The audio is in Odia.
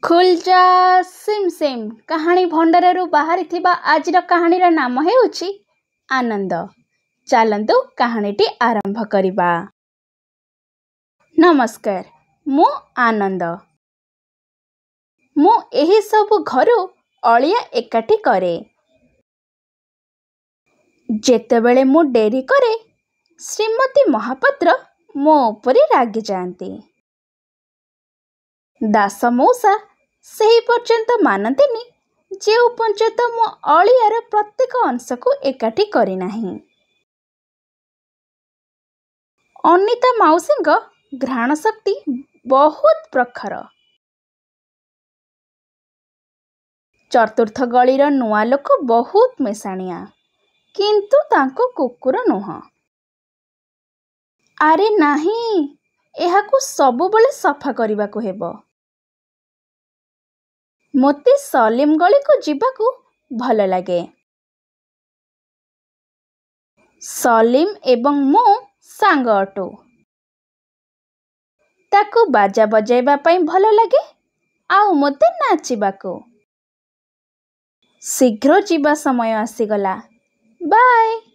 ଖୁଲ୍‌ଯା ସିମ୍ ସିମ୍ କାହାଣୀ ଭଣ୍ଡାରରୁ ବାହାରିଥିବା ଆଜିର କାହାଣୀର ନାମ ହେଉଛି ଆନନ୍ଦ। ଚାଲନ୍ତୁ କାହାଣୀଟି ଆରମ୍ଭ କରିବା। ନମସ୍କାର, ମୁଁ ଆନନ୍ଦ। ମୁଁ ଏହି ସବୁ ଘରୁ ଅଳିଆ ଏକାଠି କରେ। ଯେତେବେଳେ ମୁଁ ଡେରି କରେ, ଶ୍ରୀମତୀ ମହାପାତ୍ର ମୋ ଉପରେ ରାଗିଯାଆନ୍ତି। ଦାସ ମଉସା ସେହି ପର୍ଯ୍ୟନ୍ତ ମାନନ୍ତିନି ଯେଉଁ ପର୍ଯ୍ୟନ୍ତ ମୁଁ ଅଳିଆର ପ୍ରତ୍ୟେକ ଅଂଶକୁ ଏକାଠି କରିନାହିଁ। ଅନିତା ମାଉସୀଙ୍କ ଘ୍ରାଣ ଶକ୍ତି ବହୁତ ପ୍ରଖର। ଚତୁର୍ଥ ଗଳିର ନୂଆ ଲୋକ ବହୁତ ମିଶାଣିଆ, କିନ୍ତୁ ତାଙ୍କୁ କୁକୁର ନୁହଁ। ଆରେ ନାହିଁ, ଏହାକୁ ସବୁବେଳେ ସଫା କରିବାକୁ ହେବ। ମୋତେ ସଲିମ ଗଳିକୁ ଯିବାକୁ ଭଲ ଲାଗେ। ସଲିମ ଏବଂ ମୁଁ ସାଙ୍ଗ ଅଟୁ। ତାକୁ ବାଜା ବଜାଇବା ପାଇଁ ଭଲ ଲାଗେ, ଆଉ ମୋତେ ନାଚିବାକୁ। ଶୀଘ୍ର ଯିବା ସମୟ ଆସିଗଲା। ବାଏ।